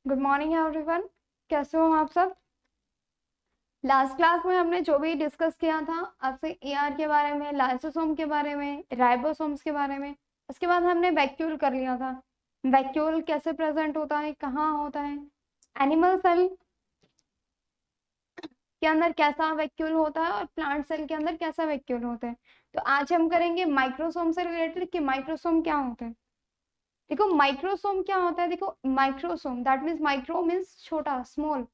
Good morning everyone. कैसे हो आप सब? लास्ट क्लास में हमने जो भी डिस्कस किया था आपसे ईआर के बारे में, लाइसोसोम के बारे में, राइबोसोम्स के बारे में। उसके बाद हमने वैक्यूल कर लिया था। वैक्यूल कैसे प्रेजेंट होता है, कहाँ होता है, एनिमल सेल के अंदर कैसा वैक्यूल होता है और प्लांट सेल के अंदर कैसा वैक्यूल होता है। तो आज हम करेंगे माइक्रोसोम से रिलेटेड कि माइक्रोसोम क्या होता है। देखो माइक्रोसोम क्या होता है, देखो microsome that means micro means छोटा, स्मॉल।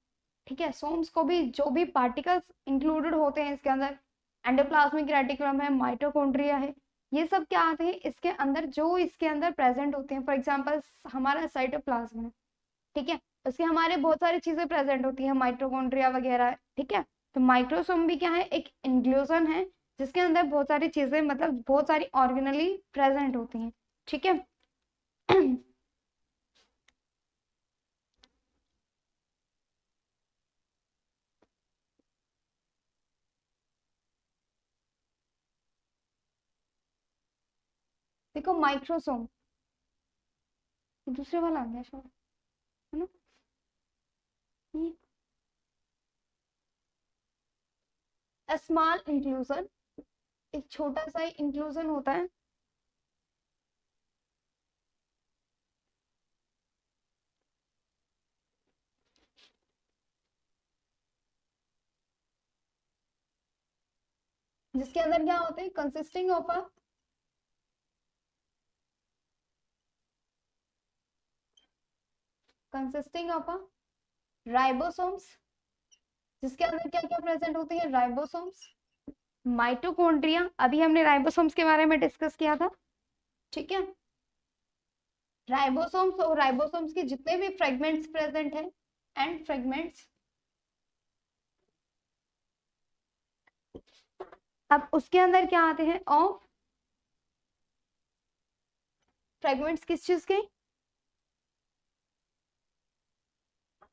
ठीक है, सोम्स को भी जो भी पार्टिकल्स इंक्लूडेड होते हैं इसके अंदर, एंडोप्लाज्मिक रेटिकुलम है, माइटोकॉन्ड्रिया है, ये सब क्या आते हैं इसके अंदर, जो इसके अंदर प्रेजेंट होते हैं। फॉर एग्जांपल हमारा साइटोप्लाज्म है, ठीक है, उसके हमारे बहुत सारी चीजें प्रेजेंट होती है, माइटोकॉन्ड्रिया वगैरह। ठीक है, तो माइक्रोसोम भी क्या है, एक इंक्लूजन है जिसके अंदर बहुत सारी चीजें, मतलब बहुत सारी ऑर्गेनली प्रेजेंट होती हैं। ठीक है। देखो माइक्रोसोम दूसरे वाला आ गया शायद, है ना? स्मॉल इंक्लूजन, एक छोटा सा इंक्लूजन होता है जिसके अंदर क्या होते हैं, कंसिस्टिंग ऑफ अ राइबोसोम्स, जिसके अंदर क्या क्या प्रेजेंट होते हैं, राइबोसोम्स, माइटोकॉन्ड्रिया, अभी हमने राइबोसोम्स के बारे में डिस्कस किया था। ठीक है, राइबोसोम्स और राइबोसोम्स के जितने भी फ्रेगमेंट्स प्रेजेंट हैं, एंड फ्रेगमेंट्स, अब उसके अंदर क्या आते हैं, ऑफ फ्रेगमेंट्स किस चीज के,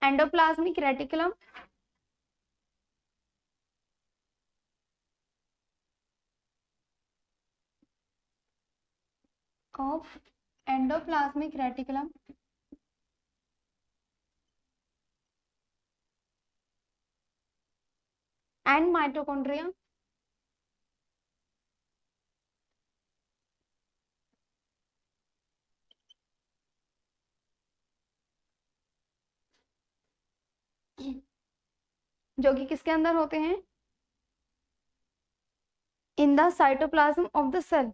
endoplasmic reticulum, of endoplasmic reticulum and mitochondria. जो कि किसके अंदर होते हैं, in the cytoplasm of the cell.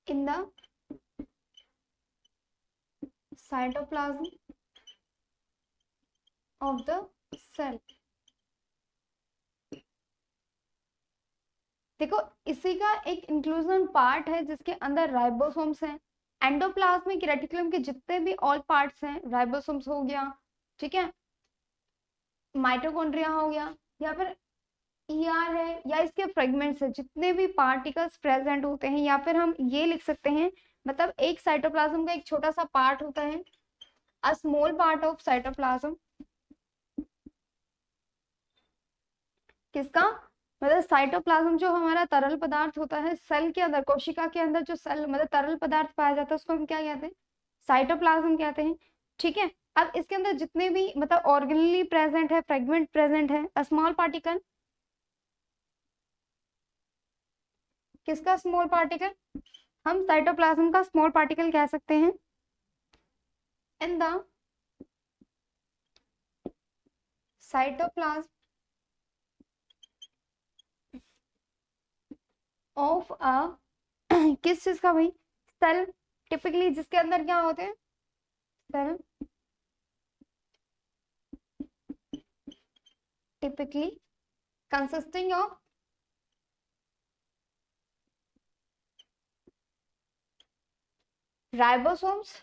In the cytoplasm of the cell. देखो इसी का एक इंक्लूजन पार्ट है जिसके अंदर राइबोसोम्स हैं, एंडोप्लाज्मिक रेटिकुलम के जितने भी ऑल पार्ट्स हैं, राइबोसोम्स हो गया, ठीक है, माइटोकॉन्ड्रिया हो गया, या फिर ईआर है, या इसके फ्रेगमेंट्स है, जितने भी पार्टिकल्स प्रेजेंट होते हैं, या फिर हम ये लिख सकते हैं, मतलब एक साइटोप्लाज्म का एक छोटा सा पार्ट होता है, a small part of cytoplasm. किसका, मतलब साइटोप्लाज्म जो हमारा तरल पदार्थ होता है सेल के अंदर, कोशिका के अंदर जो सेल मतलब तरल पदार्थ पाया जाता है उसको हम क्या कहते हैं, साइटोप्लाज्म कहते हैं। ठीक है, अब इसके अंदर जितने भी मतलब ऑर्गेनली प्रेजेंट है, फ्रेगमेंट प्रेजेंट है, स्मॉल पार्टिकल, किसका स्मॉल पार्टिकल, हम साइटोप्लाज्म का स्मॉल पार्टिकल कह सकते हैं, in the cytoplasm of a किस चीज का भाई, सेल, टिपिकली जिसके अंदर क्या होते हैं, cell typically consisting of ribosomes,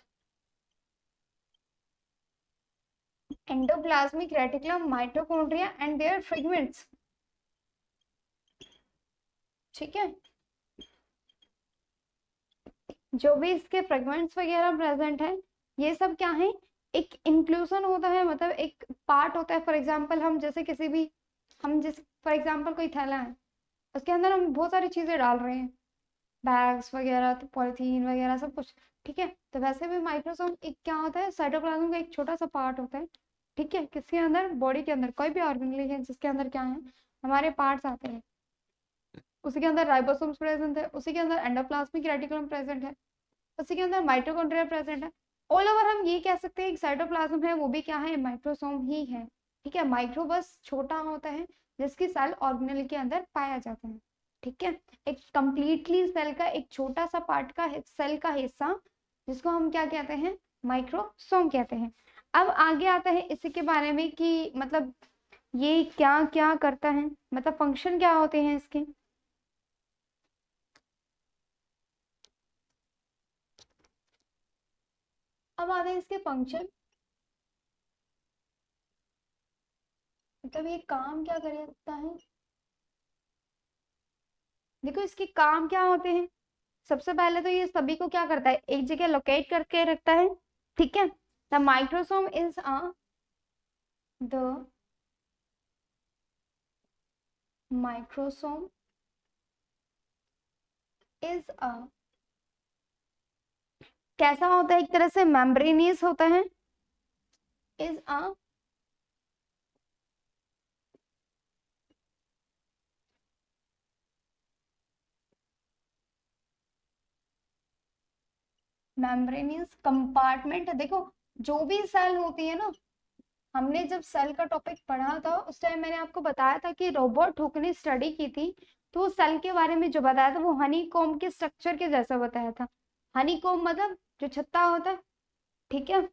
endoplasmic reticulum, mitochondria and their fragments. ठीक है, जो भी इसके फ्रेगमेंट्स वगैरह प्रेजेंट है, ये सब क्या है, एक इंक्लूजन होता है, मतलब एक पार्ट होता है। फॉर एग्जांपल हम जैसे किसी भी, हम जिस फॉर एग्जांपल कोई थैला है, उसके अंदर हम बहुत सारी चीजें डाल रहे हैं, बैग्स वगैरह, तो पॉलिथीन वगैरह सब कुछ। ठीक है, तो वैसे भी माइक्रोसोम एक क्या होता है, साइटोप्लाज्म का एक छोटा सा पार्ट होता है। ठीक है, किसके अंदर, बॉडी के अंदर, कोई भी ऑर्गेनेल है जिसके अंदर क्या है, हमारे पार्ट्स आते हैं। उसी के अंदर राइबोसोम्स प्रेजेंट है, उसी के अंदर एंडोप्लाज्मिक रेटिकुलम प्रेजेंट है, उसी के अंदर माइटोकॉन्ड्रिया प्रेजेंट है। ऑल ओवर हम ये कह सकते हैं, एक साइटोप्लाज्म है वो भी क्या है, माइक्रोसोम ही है। ठीक है, माइक्रो बस छोटा होता है, जिसकी सेल ऑर्गेनेल के अंदर पाया जाता है। ठीक है, एक कंप्लीटली सेल का एक छोटा सा पार्ट का सेल का हिस्सा, जिसको हम क्या कहते हैं, माइक्रोसोम कहते हैं। अब आगे आता है इसी के बारे में कि मतलब ये क्या क्या करता है, मतलब फंक्शन क्या होते हैं इसके। अब आते हैं इसके फंक्शन, मतलब ये काम क्या करता है। देखो इसके काम क्या होते हैं, सबसे पहले तो ये सभी को क्या करता है, एक जगह लोकेट करके रखता है। ठीक है, the microsome is the microsome is कैसा होता है, एक तरह से मेम्ब्रेनियस होता है, इज मेम्ब्रेनियस कंपार्टमेंट। देखो जो भी सेल होती है ना, हमने जब सेल का टॉपिक पढ़ा था उस टाइम मैंने आपको बताया था कि रॉबर्ट हुक ने स्टडी की थी, तो सेल के बारे में जो बताया था वो हनी कॉम्ब के स्ट्रक्चर के जैसा बताया था। हनी कॉम्ब मतलब जो छत्ता होता है, ठीक है,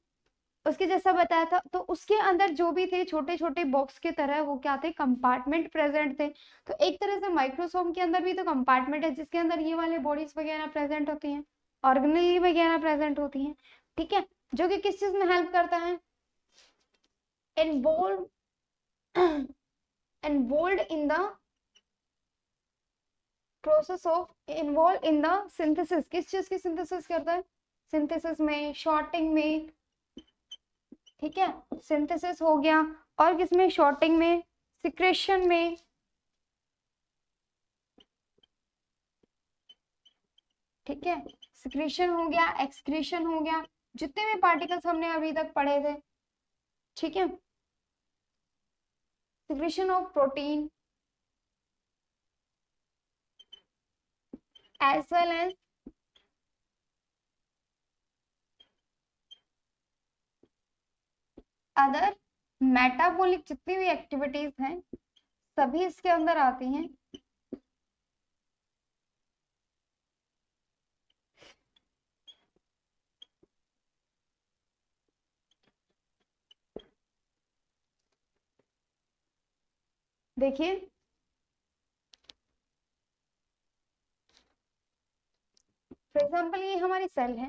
उसके जैसा बताया था। तो उसके अंदर जो भी थे छोटे छोटे बॉक्स की तरह, वो क्या थे, कंपार्टमेंट प्रेजेंट थे। तो एक तरह से माइक्रोसोम के अंदर भी तो कंपार्टमेंट है, जिसके अंदर ये वाले बॉडीज वगैरह प्रेजेंट होती हैं, ऑर्गेनेल वगैरह प्रेजेंट होती हैं। ठीक है, जो कि किस चीज में हेल्प करता है, involve involved in the process of involved in the synthesis, किस चीज की सिंथेसिस करता है, सिंथेसिस में, शॉर्टिंग में। ठीक है, सिंथेसिस हो गया, और किसमें, शॉर्टिंग में, सिक्रेशन में। ठीक है, सिक्रेशन हो गया, एक्सक्रीशन हो गया, जितने भी पार्टिकल्स हमने अभी तक पढ़े थे। ठीक है, secretion of protein as well as other metabolic, जितनी भी एक्टिविटीज हैं सभी इसके अंदर आती हैं। देखिए फॉर एग्जाम्पल ये हमारी सेल है,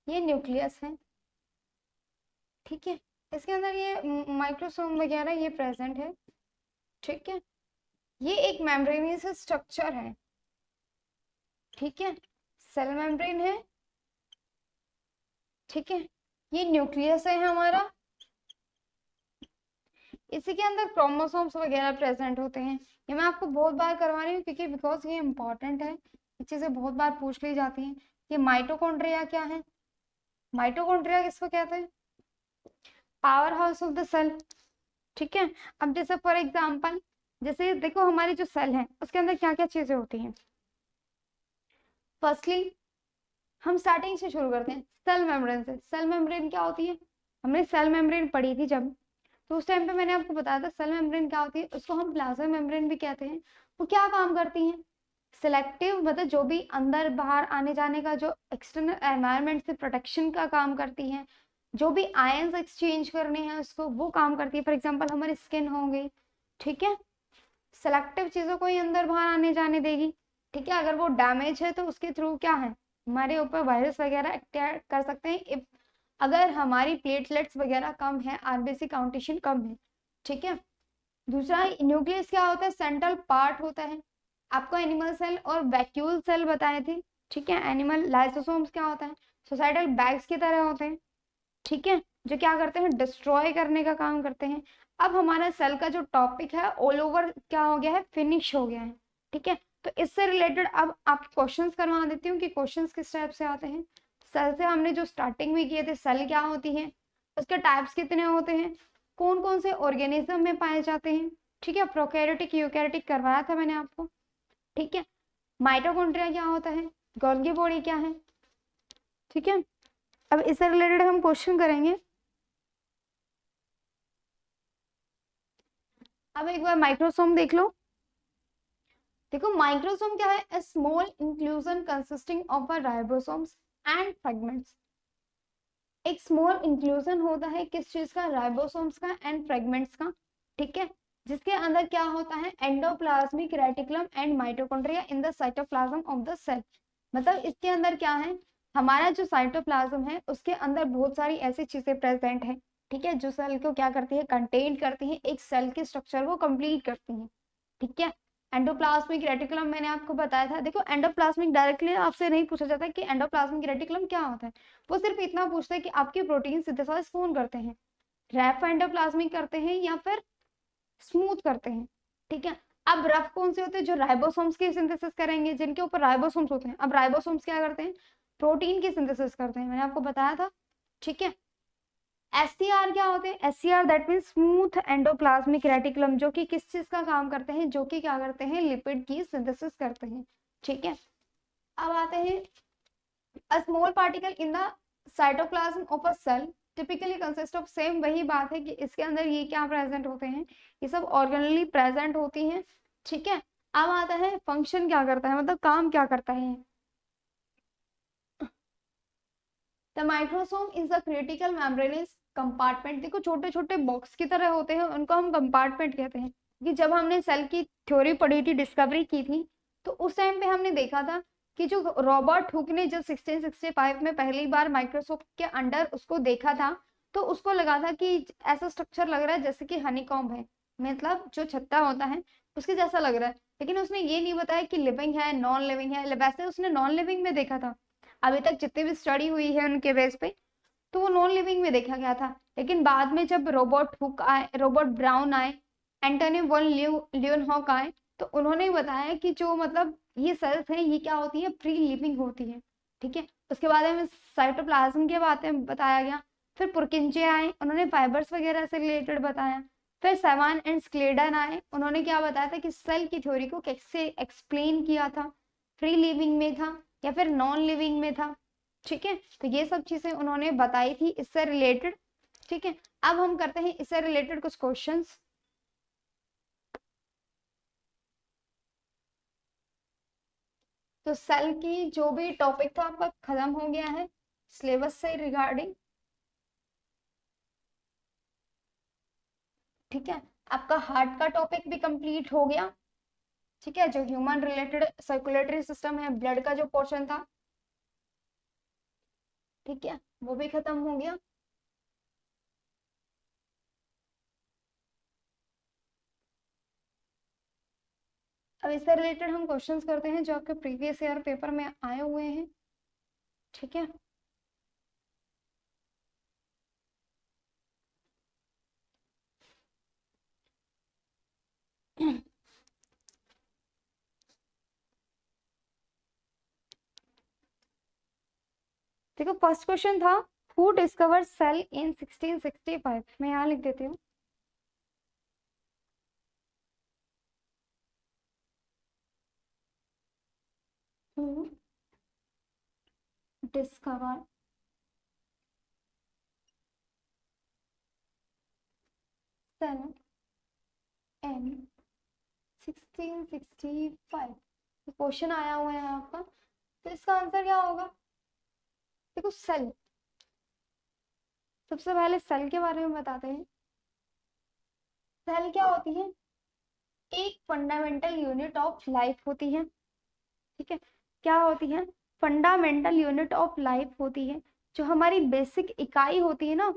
ये न्यूक्लियस है। ठीक है, इसके अंदर ये माइक्रोसोम वगैरह ये प्रेजेंट है। ठीक है, ये एक मेम्ब्रेनियस स्ट्रक्चर है। ठीक है, सेल मेम्ब्रेन है। ठीक है, ये न्यूक्लियस है हमारा, इसी के अंदर क्रोमोसोम्स वगैरह प्रेजेंट होते हैं। ये मैं आपको बहुत बार करवा रही हूँ क्योंकि बिकॉज ये इंपॉर्टेंट है, ये चीजें बहुत बार पूछ ली जाती हैं। ये माइटोकॉन्ड्रिया क्या है, माइटोकॉन्ड्रिया किसको कहते हैं, power house of the cell. ठीक है, अब जैसे फॉर एग्जाम्पल, जैसे देखो हमारी जो सेल है उसके अंदर क्या क्या चीजें होती हैं। फर्स्टली हम स्टार्टिंग से शुरू करते हैं, सेल मेम्ब्रेन से। सेल मेम्ब्रेन क्या होती है, हमने सेल मेम्ब्रेन पढ़ी थी जब, तो उस टाइम पे मैंने आपको बताया था सेल मेम्ब्रेन क्या होती है, उसको हम प्लाज्मा मेम्ब्रेन भी कहते हैं। वो क्या काम करती हैं, सिलेक्टिव, मतलब जो भी अंदर बाहर आने जाने का जो एक्सटर्नल एनवायरनमेंट से प्रोटेक्शन का काम करती हैं, जो भी आयंस एक्सचेंज करने हैं उसको वो काम करती है। फॉर एग्जांपल हमारी स्किन हो गई, ठीक है, सेलेक्टिव चीजों को ही अंदर बाहर आने जाने देगी। ठीक है, अगर वो डैमेज है तो उसके थ्रू क्या है, हमारे ऊपर वायरस वगैरह अटैक कर सकते हैं, इफ अगर हमारी प्लेटलेट्स वगैरह कम है, आरबीसी काउंटेशन कम है। ठीक है, दूसरा न्यूक्लियस क्या होता है, सेंट्रल पार्ट होता है। आपको एनिमल सेल और वैक्यूल सेल बताए थे। ठीक है, एनिमल लाइसोसोम्स क्या होता है, सोसाइटल बैग्स की तरह होते हैं। ठीक है, जो क्या करते हैं, डिस्ट्रॉय करने का काम करते हैं। अब हमारा सेल का जो टॉपिक है ऑल ओवर क्या हो गया है, फिनिश हो गया है। ठीक है, तो इससे रिलेटेड अब आप क्वेश्चंस करवा देती हूँ कि क्वेश्चंस किस टाइप से आते हैं। सेल से हमने जो स्टार्टिंग में किए थे, सेल क्या होती है, उसके टाइप्स कितने होते हैं, कौन कौन से ऑर्गेनिज्म में पाए जाते हैं, ठीक है, प्रोकैरियोटिक यूकैरियोटिक करवाया था मैंने आपको, ठीक है, माइटोकॉन्ड्रिया क्या होता है, गोल्गी बॉडी क्या है, ठीक है। अब इससे रिलेटेड हम क्वेश्चन करेंगे। अब एक बार माइक्रोसोम देख लो। देखो माइक्रोसोम क्या है, a small inclusion consisting of a ribosomes and fragments। एक स्मॉल इंक्लूजन होता है किस चीज का, राइबोसोम्स का एंड फ्रेगमेंट्स का, ठीक है, जिसके अंदर क्या होता है, endoplasmic reticulum and mitochondria in the cytoplasm of the cell. मतलब इसके अंदर क्या है, हमारा जो साइटोप्लाज्म है उसके अंदर बहुत सारी ऐसी चीजें प्रेजेंट है, ठीक है, जो सेल को क्या करती है, कंटेन करती है, एक सेल के स्ट्रक्चर को कंप्लीट करती है, ठीक है। एंडोप्लाज्मिक रेटिकुलम मैंने आपको बताया था। देखो एंडोप्लाज्मिक डायरेक्टली आपसे नहीं पूछा जाता कि एंडोप्लाज्मिक रेटिकुलम क्या होता है, वो सिर्फ इतना पूछता है कि आपके प्रोटीन सिंथेसाइज कौन करते हैं, रैप एंडोप्लाज्मिक करते हैं या फिर स्मूथ करते हैं, ठीक है। अब रफ कौन से होते हैं, जो राइबोसोम्स की सिंथेसिस करेंगे, जिनके ऊपर राइबोसोम्स होते हैं। अब राइबोसोम्स क्या करते हैं, प्रोटीन की सिंथेसिस करते हैं, मैंने आपको बताया था, ठीक है। एससीआर क्या होते हैं, SCR that mean smooth endoplasmic reticulum, जो कि किस चीज का काम करते हैं, जो कि क्या करते हैं, लिपिड की सिंथेसिस करते हैं, ठीक है। अब आते हैं, a small particle in the cytoplasm of a cell typically consist of, same वही बात है कि इसके अंदर ये क्या प्रेजेंट होते हैं, ये सब ऑर्गेनली प्रेजेंट होती हैं, ठीक है। अब आता है फंक्शन क्या करता है, मतलब काम क्या करता है। The microsome is the critical membranes compartment. देखो छोटे छोटे बॉक्स की तरह होते हैं, उनको हम कंपार्टमेंट कहते हैं। कि जब हमने सेल की थ्योरी पढ़ी थी, डिस्कवरी की थी, तो उस टाइम पे हमने देखा था कि जो रॉबर्ट हुक ने जब 1665 में पहली बार माइक्रोस्कोप के अंडर उसको देखा था, तो उसको लगा था कि ऐसा स्ट्रक्चर लग रहा है जैसे कि हनीकॉम्ब है, मतलब जो छत्ता होता है उसके जैसा लग रहा है। लेकिन उसने ये नहीं बताया कि लिविंग है नॉन लिविंग है, वैसे उसने नॉन लिविंग में देखा था। अभी तक जितनी भी स्टडी हुई है उनके बेस पे, तो वो नॉन लिविंग में देखा गया था। लेकिन बाद में जब रॉबर्ट हुक आए, रॉबर्ट ब्राउन आए, एंटोनी वॉन लियोनहॉक आए, तो उन्होंने बताया कि जो मतलब ये सेल्स हैं ये क्या होती है, फ्री लिविंग होती है, ठीक है। उसके बाद में साइटोप्लाज्म के बारे में बताया गया। फिर पुरकिंजे आए, उन्होंने फाइबर्स वगैरह से रिलेटेड बताया। फिर सेवान एंड स्क्लेडन आए, उन्होंने क्या बताया था कि सेल की थ्योरी को कैसे एक्सप्लेन किया था, फ्री लिविंग में था या फिर नॉन लिविंग में था, ठीक है। तो ये सब चीजें उन्होंने बताई थी इससे रिलेटेड, ठीक है। अब हम करते हैं इससे रिलेटेड कुछ क्वेश्चंस। तो सेल की जो भी टॉपिक था आपका खत्म हो गया है सिलेबस से रिगार्डिंग, ठीक है। आपका हार्ट का टॉपिक भी कंप्लीट हो गया, ठीक है। जो ह्यूमन रिलेटेड सर्कुलेटरी सिस्टम है, ब्लड का जो पोर्शन था, ठीक है, वो भी खत्म हो गया। अब इससे रिलेटेड हम क्वेश्चंस करते हैं जो आपके प्रीवियस ईयर पेपर में आए हुए हैं, ठीक है। देखो फर्स्ट क्वेश्चन था, हु डिस्कवर सेल इन 1665। मैं यहाँ लिख देती हूँ। Who discover cell in 1665, question आया हुआ है आपका, तो इसका आंसर क्या होगा। देखो सेल, सबसे पहले सेल के बारे में बताते हैं। सेल क्या होती है, एक फंडामेंटल यूनिट ऑफ लाइफ होती है, ठीक है। क्या होती है, फंडामेंटल यूनिट ऑफ लाइफ होती है, जो हमारी बेसिक इकाई होती है ना,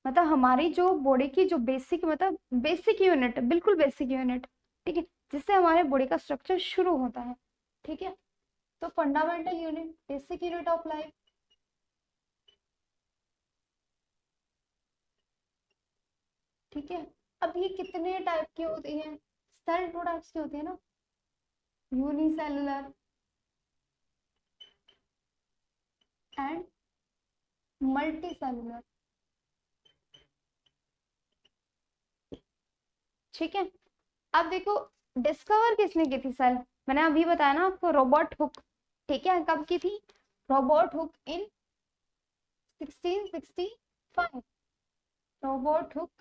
मतलब हमारी जो बॉडी की जो बेसिक, मतलब बेसिक यूनिट, बिल्कुल बेसिक यूनिट, ठीक है, जिससे हमारे बॉडी का स्ट्रक्चर शुरू होता है, ठीक है। तो fundamental unit, basic unit of life, ठीक है। अब ये कितने टाइप की होती है, सेल टू टाइप्स की होती है ना, यूनिसेलुलर एंड मल्टीसेलुलर। ठीक है, अब देखो डिस्कवर किसने की थी सेल, मैंने अभी बताया ना आपको, रॉबर्ट हुक। ठीक है, कब की थी? रॉबर्ट हुक इन 1665। रॉबर्ट हुक,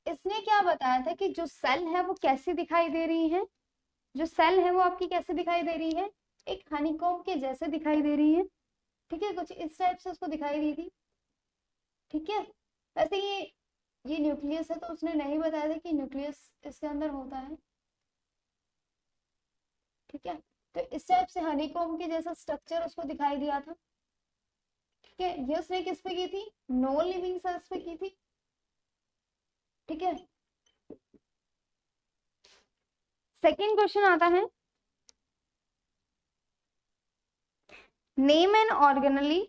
इसने क्या बताया था कि जो सेल है वो कैसी दिखाई दे रही है, जो सेल है वो आपकी कैसे दिखाई दे रही है, एक हनीकॉम्ब के जैसे दिखाई दे रही है। ठीक है, कुछ इस टाइप से उसको दिखाई दी थी। ठीक है, वैसे ये न्यूक्लियस है तो उसने नहीं बताया था कि न्यूक्लियस इसके अंदर होता है। ठीक है, तो इस टाइप से हनीकॉम्ब के जैसा स्ट्रक्चर उसको दिखाई दिया था। ठीक है, ये उसने किस पे की थी? नो लिविंग सेल्स पे की थी। ठीक है, सेकेंड क्वेश्चन आता है, name an organelle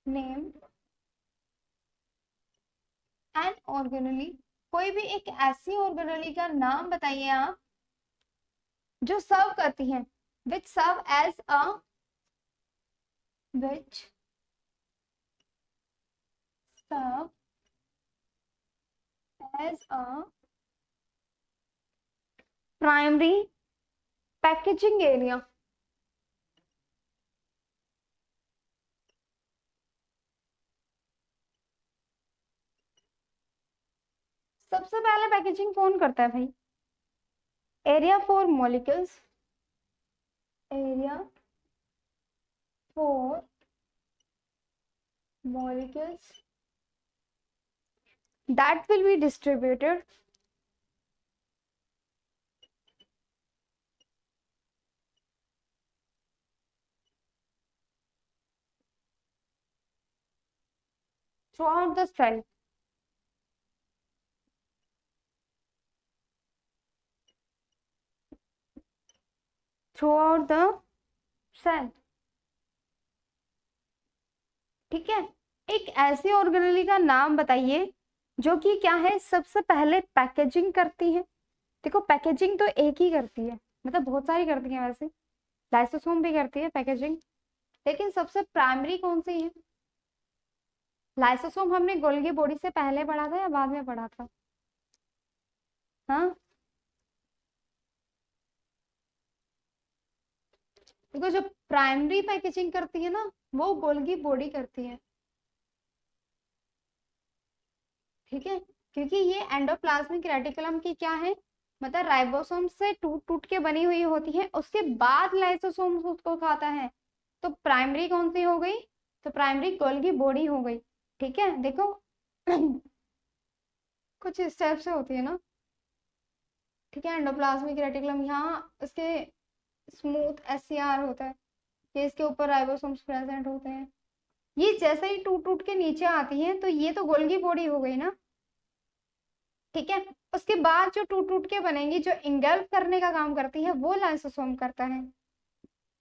name an organelle, कोई भी एक ऐसी ऑर्गेनली का नाम बताइए आप जो सर्व करती है, which serve as a which serve as a primary packaging area. सबसे पहले पैकेजिंग कौन करता है भाई? Area for molecules, area for molecules that will be distributed throughout the cell। throughout the cell। ठीक है, एक ऐसी ऑर्गेनेली का नाम बताइए जो कि क्या है, सबसे पहले पैकेजिंग करती है। देखो पैकेजिंग तो एक ही करती है, मतलब बहुत सारी करती है वैसे, लाइसोसोम भी करती है पैकेजिंग, लेकिन सबसे प्राइमरी कौन सी है? लाइसोसोम हमने गोल्गी बॉडी से पहले पढ़ा था या बाद में पढ़ा था? हाँ, देखो जो प्राइमरी पैकेजिंग करती है ना वो गोल्गी बॉडी करती है। ठीक है, क्योंकि ये एंडोप्लाज्मिक रेटिकुलम की क्या है, मतलब राइबोसोम से टूट टूट के बनी हुई होती है, उसके बाद लाइसोसोम उसको खाता है। तो प्राइमरी कौन सी हो गई? तो प्राइमरी गोल्गी बॉडी हो गई। ठीक है, देखो कुछ इस टाइप से होती है ना। ठीक है, एंडोप्लाज्मिक रेटिकुलम यहाँ इसके स्मूथ एससीआर होता है, ये इसके ऊपर राइबोसोम्स प्रेजेंट होते हैं। ये जैसे ही टूट टूट के नीचे आती है तो ये तो गोल्गी बॉडी हो गई ना। ठीक है, उसके बाद जो टूट टूट के बनेंगी, जो इंगल्फ करने का काम करती है वो लाइसोसोम करता है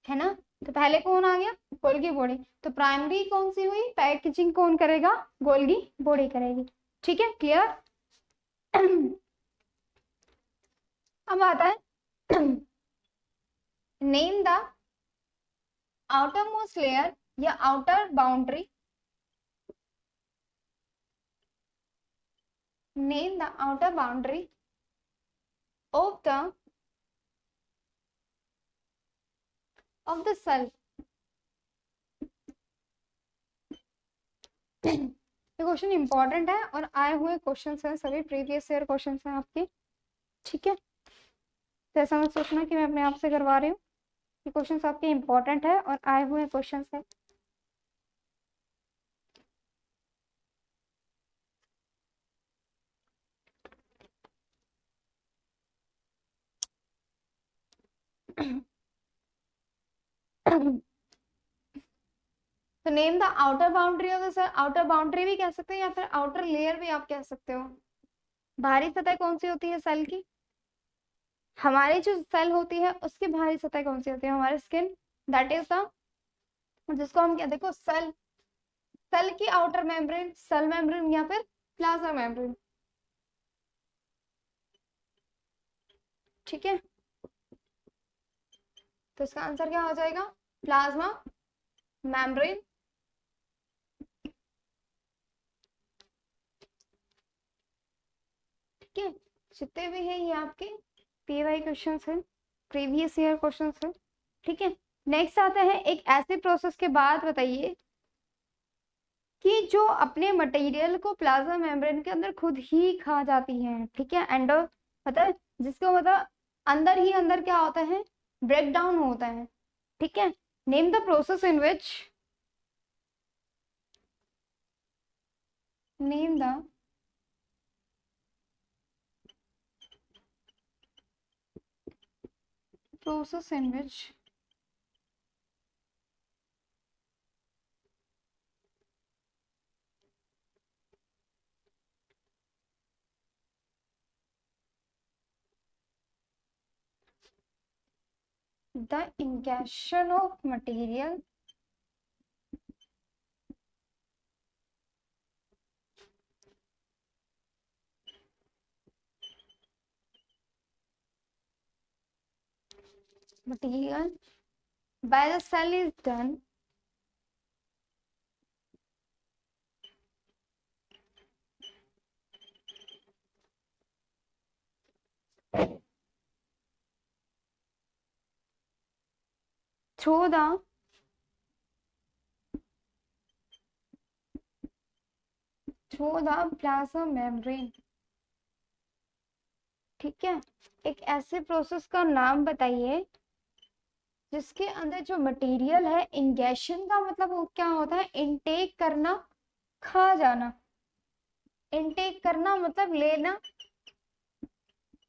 ना। तो पहले कौन आ गया? Golgi body. तो प्राइमरी कौन सी हुई? पैकेजिंग कौन करेगा? गोल्गी बॉडी करेगी। ठीक है, क्लियर? अब आता है name the outermost layer या outer boundary, name the outer boundary of the cell. ये क्वेश्चन इंपॉर्टेंट है और आए हुए क्वेश्चंस हैं, सभी प्रीवियस ईयर क्वेश्चंस हैं आपके। ठीक है, तो ऐसा मत सोचना कि मैं अपने आप से करवा रही हूँ, ये क्वेश्चंस आपके इंपॉर्टेंट है और आए हुए क्वेश्चंस हैं। तो name the outer boundary of the cell, outer boundary भी कह सकते हैं या फिर आउटर लेयर भी आप कह सकते हो। बाहरी सतह कौन सी होती है सेल की? हमारी जो सेल होती है उसकी बाहरी सतह कौन सी होती है? हमारी स्किन, दैट इज द, जिसको हम क्या, देखो सेल, सेल की आउटर मेम्ब्रेन सेल मेम्ब्रेन या फिर प्लाज्मा मेम्ब्रेन। ठीक है, तो इसका आंसर क्या हो जाएगा? Plasma membrane. ठीक है, जितने भी है ये आपके पीवाई क्वेश्चंस हैं, प्रीवियस ईयर क्वेश्चंस हैं। ठीक है, नेक्स्ट आता है एक ऐसे प्रोसेस के बाद बताइए कि जो अपने मटेरियल को प्लाज्मा मेम्ब्रेन के अंदर खुद ही खा जाती है। ठीक है, एंडो मतलब जिसको मतलब अंदर ही अंदर क्या होता है, ब्रेक डाउन होता है। ठीक है, name the process in which, name the process in which the ingestion of material by the cell is done through the plasma membrane। ठीक है, एक ऐसे प्रोसेस का नाम बताइए जिसके अंदर जो मटेरियल है, इंगेशन का मतलब वो क्या होता है, इनटेक करना, खा जाना। इनटेक करना मतलब लेना।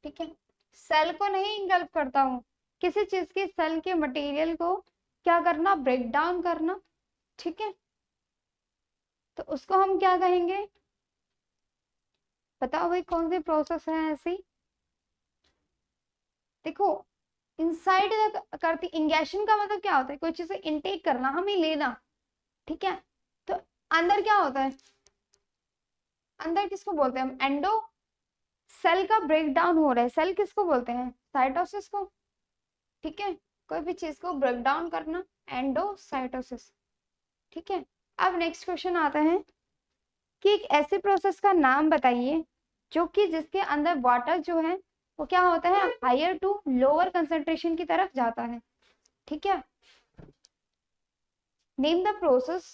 ठीक है, सेल को नहीं इंगल्फ करता हूँ, किसी चीज की सेल के मटेरियल को क्या करना, ब्रेक डाउन करना। ठीक है, तो उसको हम क्या कहेंगे, बताओ भाई कौन सी प्रोसेस है ऐसी? देखो, इनसाइड करती, इंगेशन का मतलब क्या होता है, कोई चीज इनटेक करना, हमें लेना। ठीक है, तो अंदर क्या होता है, अंदर किसको बोलते हैं हम, एंडो। सेल का ब्रेक डाउन हो रहा है, सेल किसको बोलते हैं, साइटोसिस को। ठीक है, कोई भी चीज को ब्रेक डाउन करना, एंडोसाइटोसिस। ठीक है, अब नेक्स्ट क्वेश्चन आता है कि एक ऐसे प्रोसेस का नाम बताइए जो कि जिसके अंदर वाटर जो है वो क्या होता है, हायर टू लोअर कंसेंट्रेशन की तरफ जाता है। ठीक है, name the process,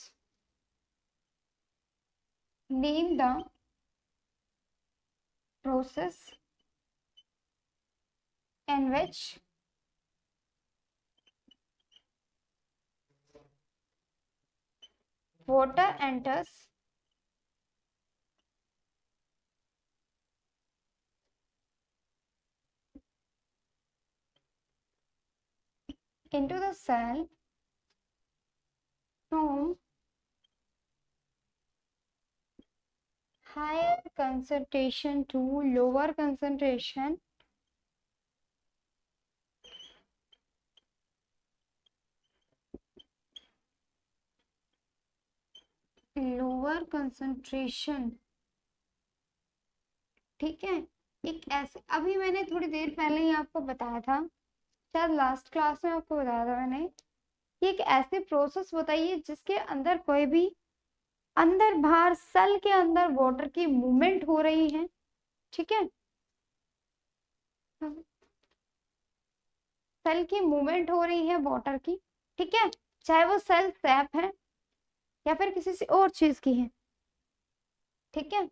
name the process in which water enters into the cell from higher concentration to lower concentration lower concentration. ठीक है, एक ऐसे, अभी मैंने थोड़ी देर पहले ही आपको बताया था, शायद लास्ट क्लास में आपको बताया था मैंने, कि एक ऐसी प्रोसेस बताइए जिसके अंदर कोई भी अंदर बाहर सेल के अंदर वाटर की मूवमेंट हो रही है। ठीक है, सेल की मूवमेंट हो रही है वाटर की। ठीक है, चाहे वो सेल सैप है या फिर किसी से और चीज की है। ठीक है,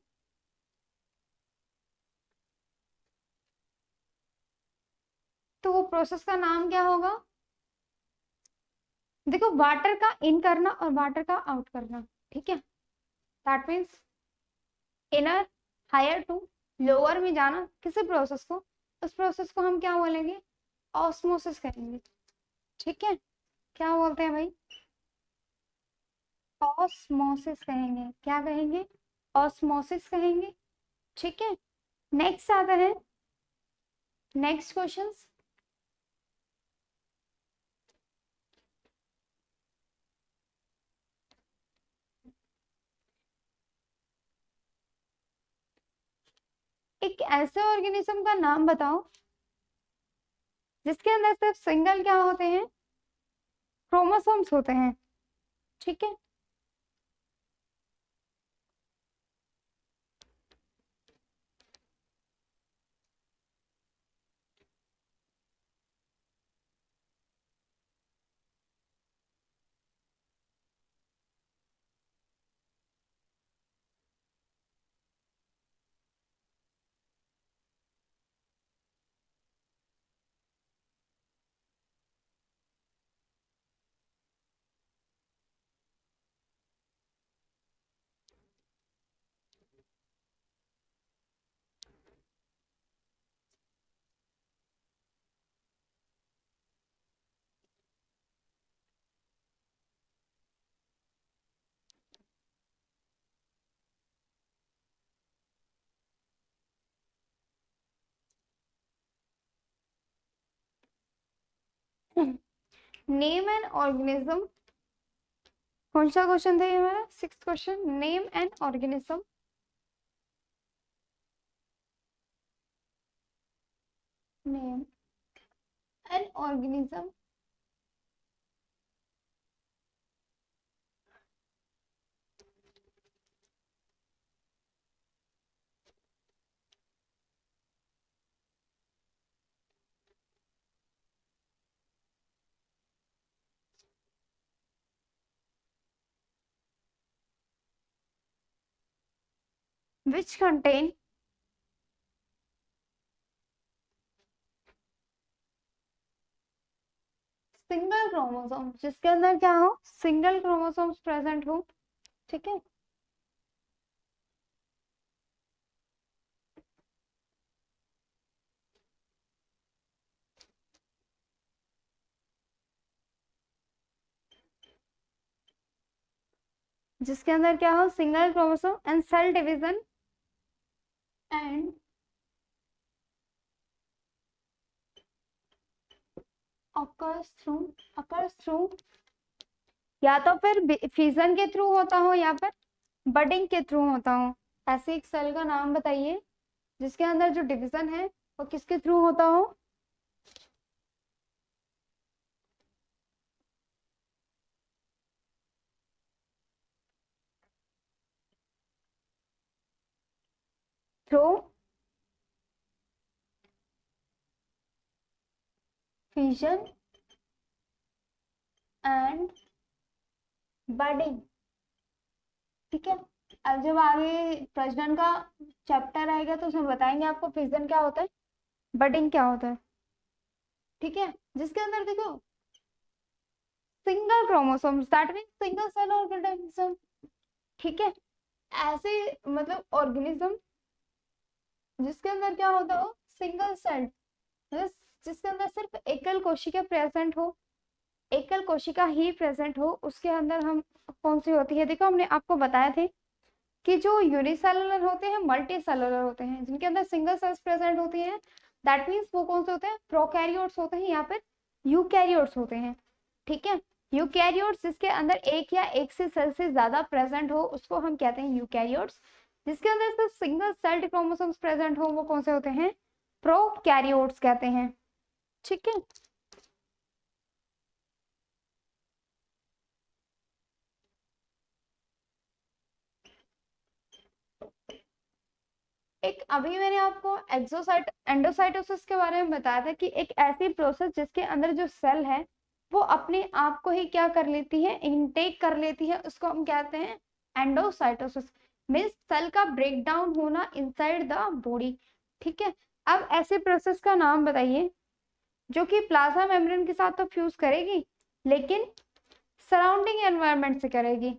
तो वो प्रोसेस का नाम क्या होगा, देखो वाटर का इन करना और वाटर का आउट करना। ठीक है, that means inner, higher to lower में जाना किसी प्रोसेस को, उस प्रोसेस को हम क्या बोलेंगे, ऑस्मोसिस कहेंगे। ठीक है, क्या बोलते हैं भाई, ऑस्मोसिस कहेंगे। क्या कहेंगे, ऑस्मोसिस कहेंगे। ठीक है, नेक्स्ट आता है, नेक्स्ट क्वेश्चंस। एक ऐसे ऑर्गेनिज्म का नाम बताओ जिसके अंदर सिर्फ सिंगल क्या होते हैं, क्रोमोसोम्स होते हैं। ठीक है। नेम एन ऑर्गेनिज्म, कौन सा क्वेश्चन था ये हमारा, 6th question. Name an organism, name an organism which contain single chromosome, जिसके अंदर क्या हो, सिंगल क्रोमोसोम्स प्रेजेंट हो। ठीक है। जिसके अंदर क्या हो, single chromosome and cell division and occurs through या तो फिर फिजन के थ्रू होता हो या फिर बडिंग के थ्रू होता हो। ऐसे एक सेल का नाम बताइए जिसके अंदर जो डिवीजन है वो किसके थ्रू होता हो। Through fission and budding. ठीक है। अब जब आगे प्रजनन का चैप्टर आएगा तो उसमें बताएंगे आपको फिजन क्या होता है, बडिंग क्या होता है। ठीक है। जिसके अंदर देखो single chromosomes, that mean single cell organism. ठीक है। ऐसे मतलब ऑर्गेनिज्म जिसके अंदर क्या होता हो, सिंगल सेल, जिसके अंदर सिर्फ एकल कोशिका प्रेजेंट हो, एकल कोशिका ही प्रेजेंट हो, उसके अंदर हम कौन सी होती है। देखो हमने आपको बताए थे कि जो यूनिसेलुलर होते हैं, मल्टी सेलुलर होते हैं, जिनके अंदर सिंगल सेल्स प्रेजेंट होती हैं, दैट मीन्स वो कौन से होते हैं, प्रोकैरियोट्स होते हैं या फिर यूकैरियोट्स होते हैं। ठीक है। यूकैरियोट्स जिसके अंदर एक या एक से सेल से ज्यादा प्रेजेंट हो उसको हम कहते हैं यूकैरियोट्स। जिसके अंदर सिर्फ सिंगल सेल्ड क्रोमोसोम्स प्रेजेंट हो वो कौन से होते हैं, प्रोकैरियोट्स कहते हैं। ठीक है। एक अभी मैंने आपको एक्सोसाइट एंडोसाइटोसिस के बारे में बताया था कि एक ऐसी प्रोसेस जिसके अंदर जो सेल है वो अपने आप को ही क्या कर लेती है, इनटेक कर लेती है, उसको हम कहते हैं एंडोसाइटोसिस। मीन्स सेल का ब्रेक डाउन होना इनसाइड द बॉडी। ठीक है। अब ऐसे प्रोसेस का नाम बताइए जो कि प्लाज्मा मेम्ब्रेन के साथ तो फ्यूज करेगी लेकिन सराउंडिंग एनवायरनमेंट से करेगी।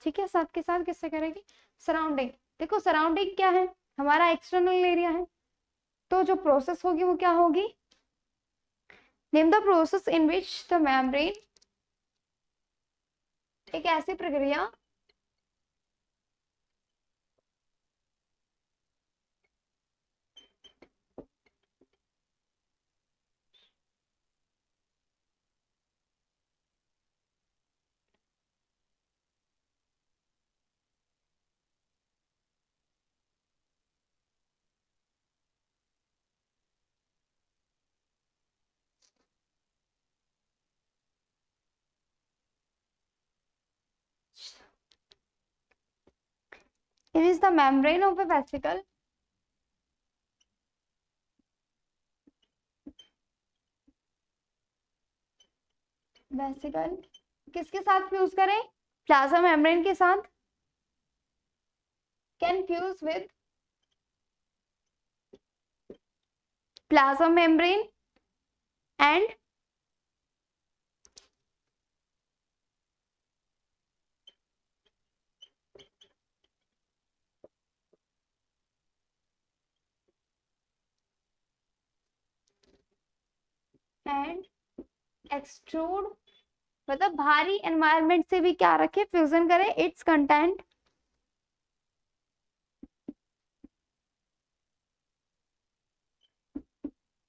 ठीक है। साथ के साथ किससे करेगी, सराउंडिंग। देखो सराउंडिंग क्या है, हमारा एक्सटर्नल एरिया है, तो जो प्रोसेस होगी वो क्या होगी, name the process in which the membrane, एक ऐसी प्रक्रिया It is the membrane of a vesicle vesicle किसके साथ फ्यूज करें? प्लाज्मा मेम्ब्रेन के साथ। Can fuse with plasma membrane and extrude, मतलब भारी एनवायरनमेंट से भी क्या रखे, फ्यूजन करे its content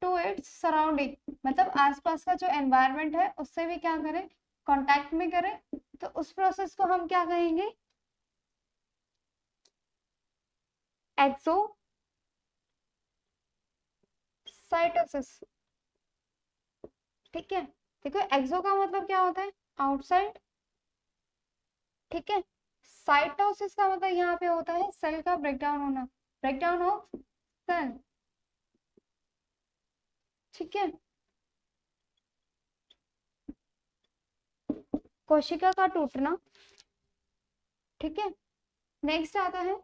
to its surrounding, मतलब आसपास का जो एनवायरनमेंट है उससे भी क्या करे, कांटेक्ट में करे। तो उस प्रोसेस को हम क्या कहेंगे? एक्सोसाइटोसिस। ठीक है, देखो एक्सो का मतलब क्या होता है? आउटसाइड। ठीक है, साइटोसिस का मतलब यहाँ पे होता है सेल का ब्रेकडाउन होना, ब्रेकडाउन ऑफ सेल। ठीक है, कोशिका का टूटना। ठीक है, नेक्स्ट आता है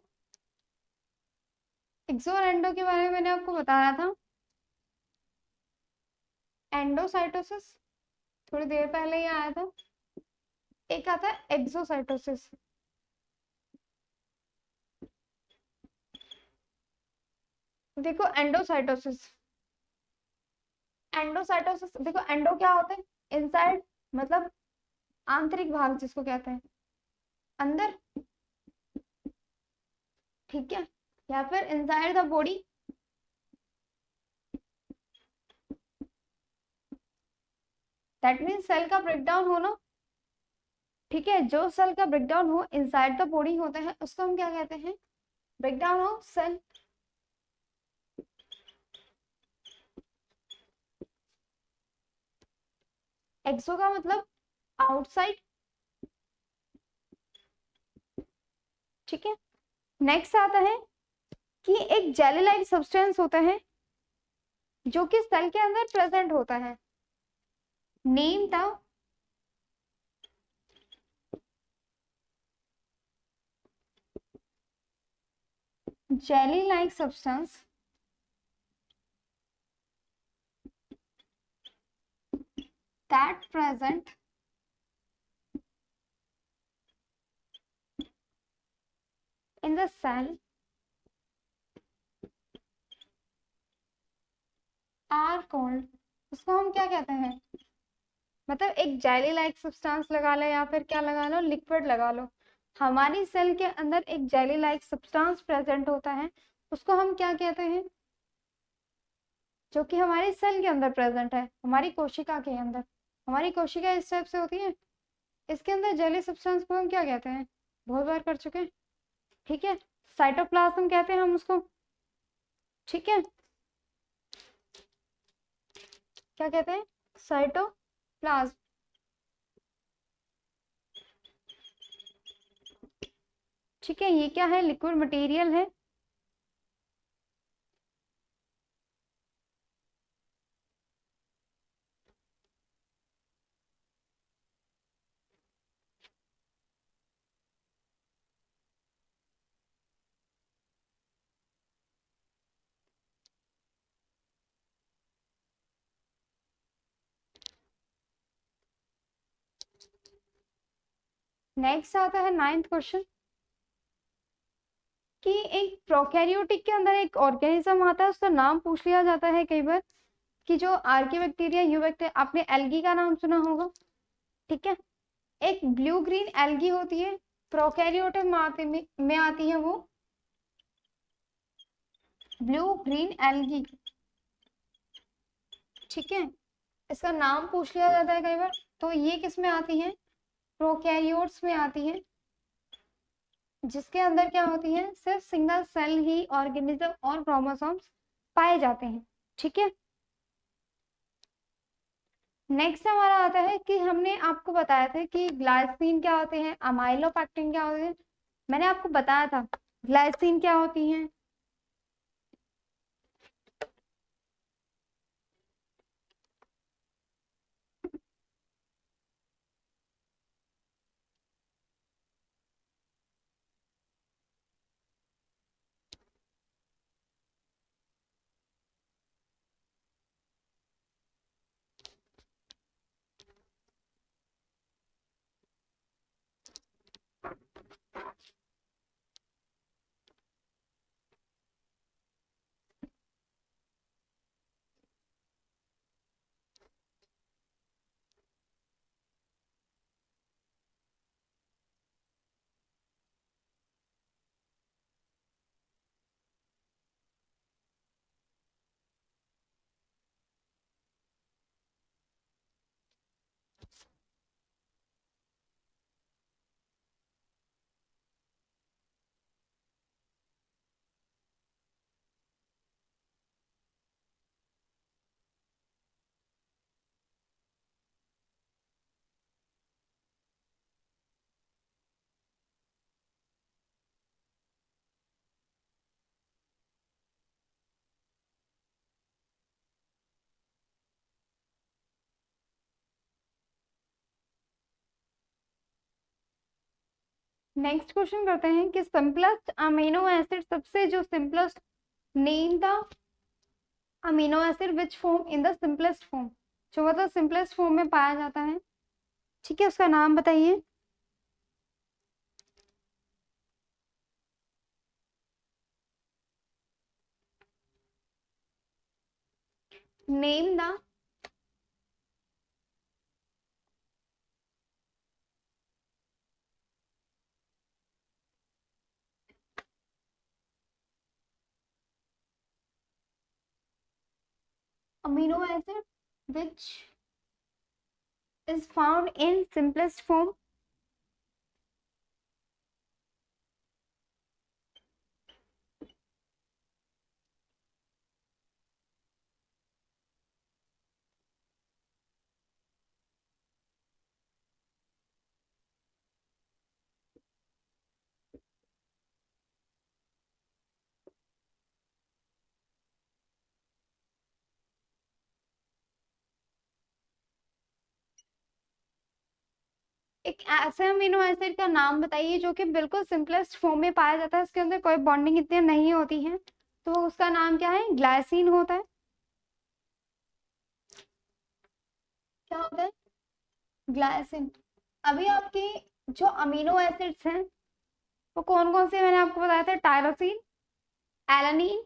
एक्सो और एंडो के बारे में मैंने आपको बताया था। एंडोसाइटोसिस थोड़ी देर पहले ही आया था। एक आता है एक्सोसाइटोसिस। देखो एंडोसाइटोसिस, एंडोसाइटोसिस देखो एंडो क्या होता है? इनसाइड, मतलब आंतरिक भाग जिसको कहते हैं, अंदर। ठीक है, या फिर inside the body. That means cell का ब्रेकडाउन होना। ठीक है, जो सेल का ब्रेकडाउन हो इनसाइड द बॉडी होता है उसको हम क्या कहते हैं? Breakdown of cell. एक्सो का मतलब आउटसाइड। ठीक है, नेक्स्ट आता है कि एक जेली लाइक सब्सटेंस होता है जो कि सेल के अंदर प्रेजेंट होता है। नेम था jelly like substance that present in the cell are called, उसको हम क्या कहते हैं? मतलब एक जेली लाइक सब्सटेंस लगा लो या फिर क्या लगा लो, लिक्विड लगा लो। हमारी सेल के अंदर एक जेली लाइक सब्सटेंस प्रेजेंट होता है, उसको हम क्या कहते हैं? जो कि हमारी सेल के अंदर प्रेजेंट है, हमारी कोशिका के अंदर। हमारी कोशिका इस टाइप से होती है, इसके अंदर जेली सब्सटेंस को हम क्या कहते हैं? बहुत बार कर चुके हैं। ठीक है, साइटोप्लाज्म कहते हैं हम उसको। ठीक है, क्या कहते हैं? साइटोप्लाज्म। ठीक है, ये क्या है? लिक्विड मटेरियल है। नेक्स्ट आता है 9th क्वेश्चन कि एक प्रोकैरियोटिक के अंदर एक ऑर्गेनिज्म आता है, उसका नाम पूछ लिया जाता है कई बार कि जो आर्कियोबैक्टीरिया, यूबैक्टीरिया, आपने एल्गी का नाम सुना होगा। ठीक है, एक ब्लू ग्रीन एल्गी होती है, प्रोकैरियोटिक में आती है वो ब्लू ग्रीन एल्गी। ठीक है, इसका नाम पूछ लिया जाता है कई बार। तो ये किस में आती है? प्रोकैरियोट्स में आती है, जिसके अंदर क्या होती है? सिर्फ सिंगल सेल ही ऑर्गेनिज्म और क्रोमोसोम्स पाए जाते हैं। ठीक है, नेक्स्ट हमारा आता है कि हमने आपको बताया था कि ग्लाइसिन क्या होते हैं, अमाइलोपेक्टिन क्या होते हैं। मैंने आपको बताया था ग्लाइसिन क्या होती हैं? नेक्स्ट क्वेश्चन करते हैं कि सिंपलेस्ट अमीनो एसिड, सबसे जो simplest, name the amino acid which form in the simplest form, जो मतलब सिंपलेस्ट फॉर्म में पाया जाता है, ठीक है, उसका नाम बताइए। Name the amino acid which is found in simplest form. एक ऐसे अमीनो एसिड का नाम बताइए जो कि बिल्कुल सिंपलेस्ट फॉर्म में पाया जाता है, उसके अंदर कोई बॉन्डिंग इतनी नहीं होती है, तो उसका नाम क्या है? ग्लाइसिन होता है। क्या होता है? ग्लाइसिन। अभी आपके जो अमीनो एसिड्स हैं वो कौन कौन से मैंने आपको बताया था? टायरोसिन, एलानिन,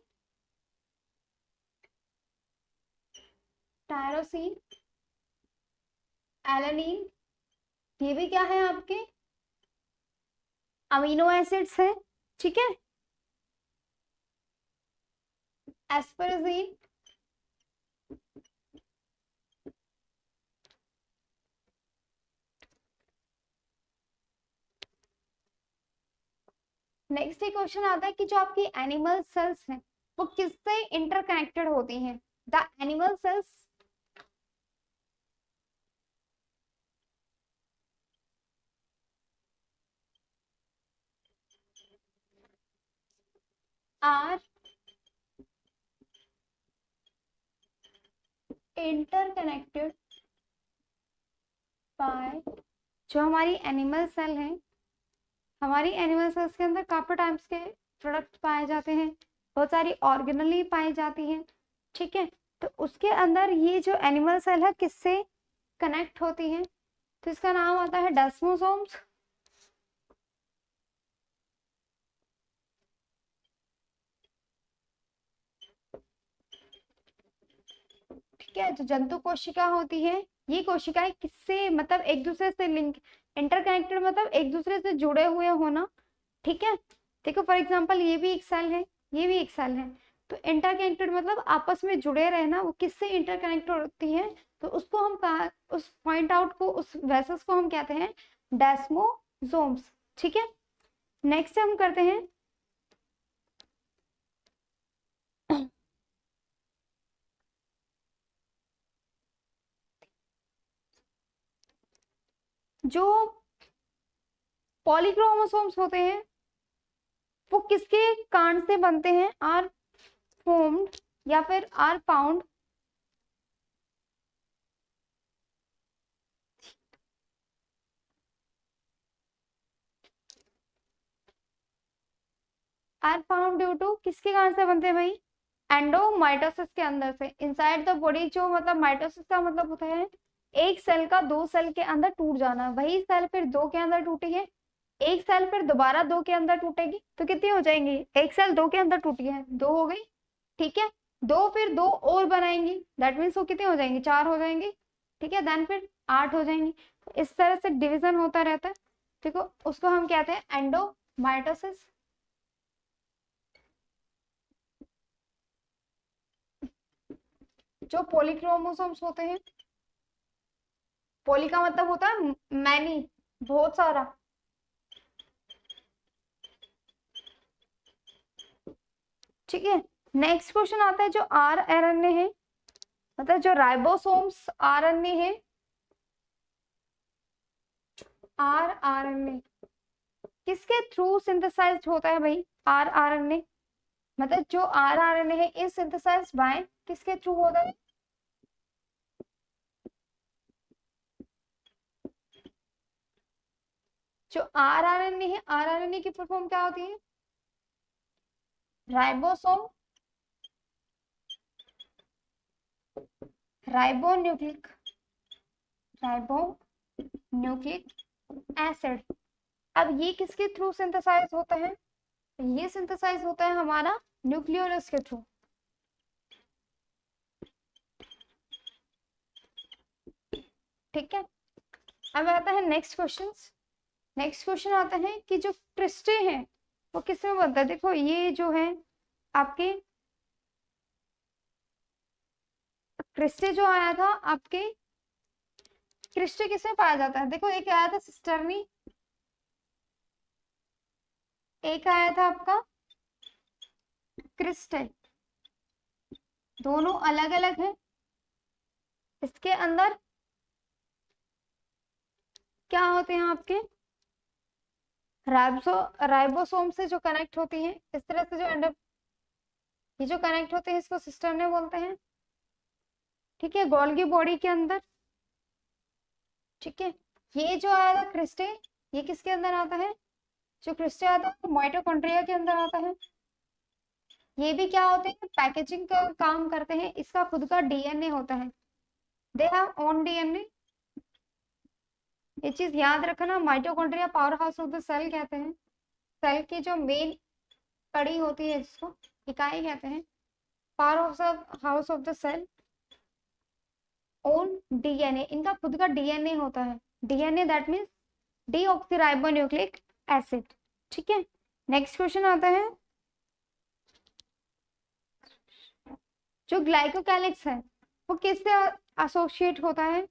टायरोसिन, एलानिन, ये भी क्या है आपके? अमीनो एसिड्स हैं, ठीक है। एस्पेरेजिन, नेक्स्ट एक क्वेश्चन आता है कि जो आपकी एनिमल सेल्स हैं वो किससे इंटरकनेक्टेड होती हैं? The animal cells are interconnected by, जो हमारी एनिमल सेल है, हमारी एनिमल सेल्स के अंदर काफी टाइप्स के प्रोडक्ट पाए जाते हैं, बहुत सारी ऑर्गेनली पाई जाती हैं, ठीक है। तो उसके अंदर ये जो एनिमल सेल है किससे कनेक्ट होती है? तो इसका नाम आता है डेस्मोसोम्स, ठीक है। जो जंतु कोशिका होती है, ये कोशिकाएं किससे मतलब एक दूसरे से लिंक, इंटरकनेक्टेड मतलब एक दूसरे से जुड़े हुए होना, ठीक है। देखो फॉर एग्जांपल ये भी एक सेल है, ये भी एक सेल है, तो इंटरकनेक्टेड मतलब आपस में जुड़े रहना, वो किससे इंटरकनेक्ट होती है? तो उसको हम उस पॉइंट आउट को, उस वेसल्स को हम कहते हैं डेस्मोसोम्स, ठीक है। नेक्स्ट हम करते हैं जो पॉलीक्रोमोसोम्स होते हैं वो किसके कांड से बनते हैं? आर फॉर्म्ड या फिर are found are found due to किसके कारण से बनते हैं भाई? एंडोमाइटोसिस के अंदर से, इनसाइड द बॉडी। जो मतलब माइटोसिस का मतलब होता है एक सेल का दो सेल के अंदर टूट जाना। वही सेल फिर दो के अंदर टूटी है, एक सेल फिर दोबारा दो के अंदर टूटेगी, तो कितनी हो जाएंगी? एक सेल दो के अंदर टूटी है, दो हो गई, ठीक है। दो फिर दो और बनाएंगी, दैट मीन्स वो कितने हो जाएंगे? चार हो जाएंगे, ठीक है। देन फिर आठ हो जाएंगी। तो इस तरह से डिवीजन होता रहता है, ठीक है। उसको हम कहते हैं एंडोमाइटोसिस। जो पॉलीक्रोमोसोम्स होते हैं, पॉली का मतलब होता है मैनी, बहुत सारा, ठीक है। नेक्स्ट क्वेश्चन आता है जो आर आरएनए है, मतलब जो राइबोसोम्स आरएनए है, आर आरएनए किसके थ्रू सिंथेसाइज्ड होता है भाई? आर आरएनए मतलब जो आर आरएनए है इज सिंथेसाइज्ड बाय किसके थ्रू होता है? जो आर आरएनए है, आर आरएनए की फुल फॉर्म क्या होती है? Ribosome ribonucleic ribonucleic acid. अब ये किसके थ्रू सिंथेसाइज होता है? ये सिंथेसाइज होता है हमारा न्यूक्लियोलस के थ्रू, ठीक है। अब आता है नेक्स्ट क्वेश्चन। नेक्स्ट क्वेश्चन आता है कि जो क्रिस्टे हैं वो किसमें बनता है? देखो ये जो है आपके क्रिस्टे जो आया था आपके, क्रिस्टे किसमें पाया जाता है? देखो एक आया था सिस्टर्नी, एक आया था आपका क्रिस्टे, दोनों अलग अलग हैं। इसके अंदर क्या होते हैं आपके? राइबो राइबोसोम से जो कनेक्ट होती है, इस तरह से जो एंड, ये जो कनेक्ट होते हैं इसको सिस्टर्नी बोलते हैं, ठीक है, गोल्गी बॉडी के अंदर, ठीक है। ये जो आया था क्रिस्टे, ये किसके अंदर आता है? जो क्रिस्टे आता है माइटोकॉन्ड्रिया के अंदर आता है। ये भी क्या होते हैं? पैकेजिंग का काम करते हैं। इसका खुद का डीएनए होता है, दे हैव ओन डीएनए। ये चीज याद रखना, mitochondria power house of the cell कहते हैं। सेल की जो मेन कड़ी होती है जिसको इकाई कहते हैं, power house of the cell, own DNA, इनका खुद का डीएनए होता है। DNA that means deoxyribonucleic acid, ठीक है। नेक्स्ट क्वेश्चन आता है जो ग्लाइकोकैलिक्स है वो किससे एसोसिएट होता है?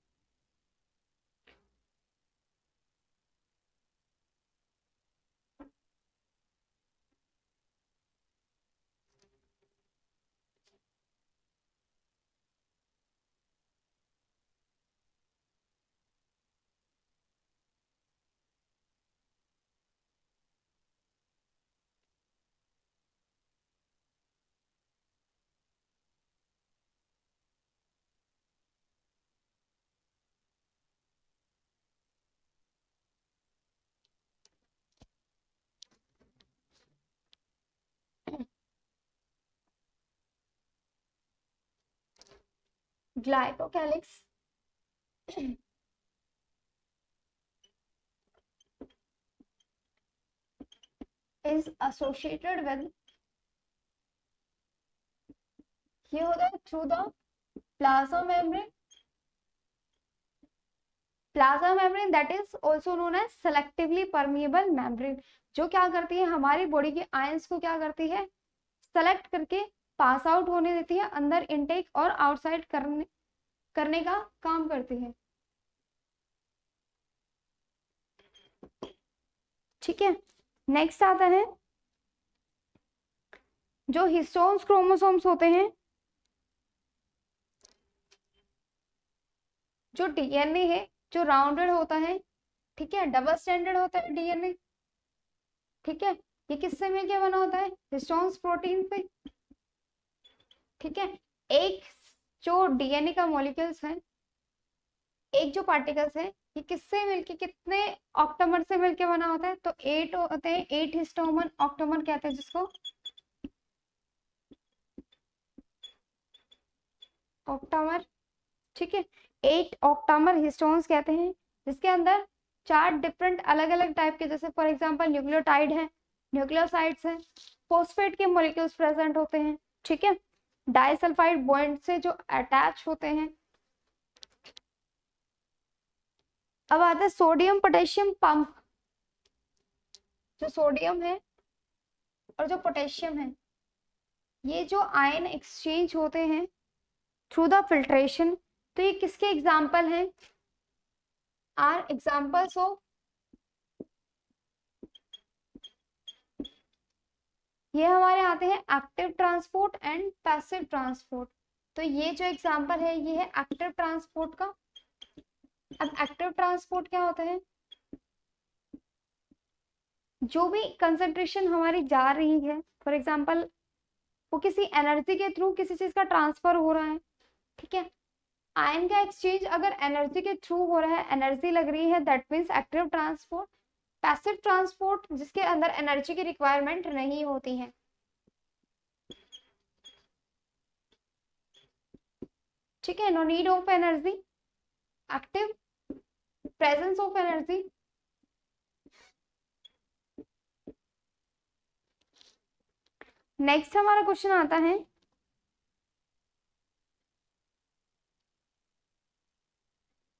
ग्लाइकोकैलिक्स is associated with, ये होता है through the plasma membrane, plasma membrane that is also known as selectively permeable membrane. जो क्या करती है हमारी बॉडी के आयंस को क्या करती है? सेलेक्ट करके पास आउट होने देती है, अंदर इनटेक और आउटसाइड करने का काम करती है, ठीक है। नेक्स्ट आता है जो हिस्टोन्स क्रोमोसोम्स होते हैं, जो डीएनए है जो राउंडेड होता है, ठीक है, डबल स्टैंडर्ड होता है डीएनए, ठीक है। ये किससे मिलके बना होता है? हिस्टोन्स प्रोटीन से। ठीक है, एक जो डीएनए का मॉलिक्यूल्स है, एक जो पार्टिकल्स है, ये किससे मिलके, कितने ऑक्टामर से मिलके बना होता है? तो 8 होते हैं, 8 हिस्टोमर ऑक्टामर कहते हैं जिसको, ऑक्टामर। ठीक है, 8 ऑक्टामर हिस्टोन्स कहते हैं, जिसके अंदर 4 डिफरेंट अलग अलग टाइप के, जैसे फॉर एग्जांपल न्यूक्लियोटाइड है, न्यूक्लियोसाइड्स हैं, फॉस्फेट के मॉलिक्यूल्स प्रेजेंट होते हैं। ठीक है, डाइसल्फाइड बॉन्ड से जो अटैच होते हैं। अब आता है सोडियम पोटेशियम पंप। जो सोडियम है और जो पोटेशियम है, ये जो आयन एक्सचेंज होते हैं थ्रू द फिल्ट्रेशन, तो ये किसके एग्जाम्पल हैं? आर एग्जाम्पल्स ऑफ, ये हमारे आते हैं active transport and passive transport. तो ये जो एग्जाम्पल है ये है एक्टिव ट्रांसपोर्ट का। अब एक्टिव ट्रांसपोर्ट क्या होता है? जो भी कंसंट्रेशन हमारी जा रही है, फॉर एग्जाम्पल वो किसी एनर्जी के थ्रू किसी चीज का ट्रांसफर हो रहा है। ठीक है, आयन का एक्सचेंज अगर एनर्जी के थ्रू हो रहा है, एनर्जी लग रही है, that means active transport. Passive transport जिसके अंदर एनर्जी की रिक्वायरमेंट नहीं होती है। ठीक है, no need of energy. Active, presence of energy. Next हमारा क्वेश्चन आता है,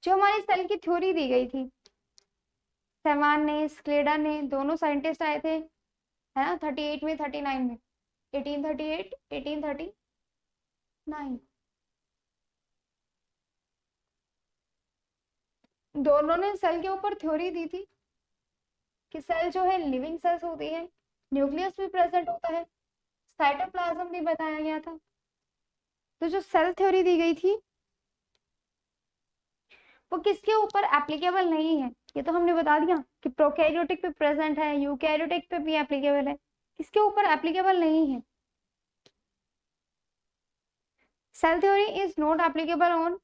जो हमारी सेल की थ्योरी दी गई थी, सेमान ने, स्क्लेडा ने, दोनों साइंटिस्ट आए थे, है ना, 38 में 39 में, 1838 1839, दोनों ने सेल के ऊपर थ्योरी दी थी कि सेल जो है लिविंग सेल्स होती है, न्यूक्लियस भी प्रेजेंट होता है, साइटोप्लाज्म भी बताया गया था। तो जो सेल थ्योरी दी गई थी वो किसके ऊपर एप्लीकेबल नहीं है? ये तो हमने बता दिया कि प्रोकैरियोटिक पे प्रेजेंट है, यूकैरियोटिक पे भी एप्लीकेबल है, किसके ऊपर एप्लीकेबल नहीं है? Cell theory is not applicable on,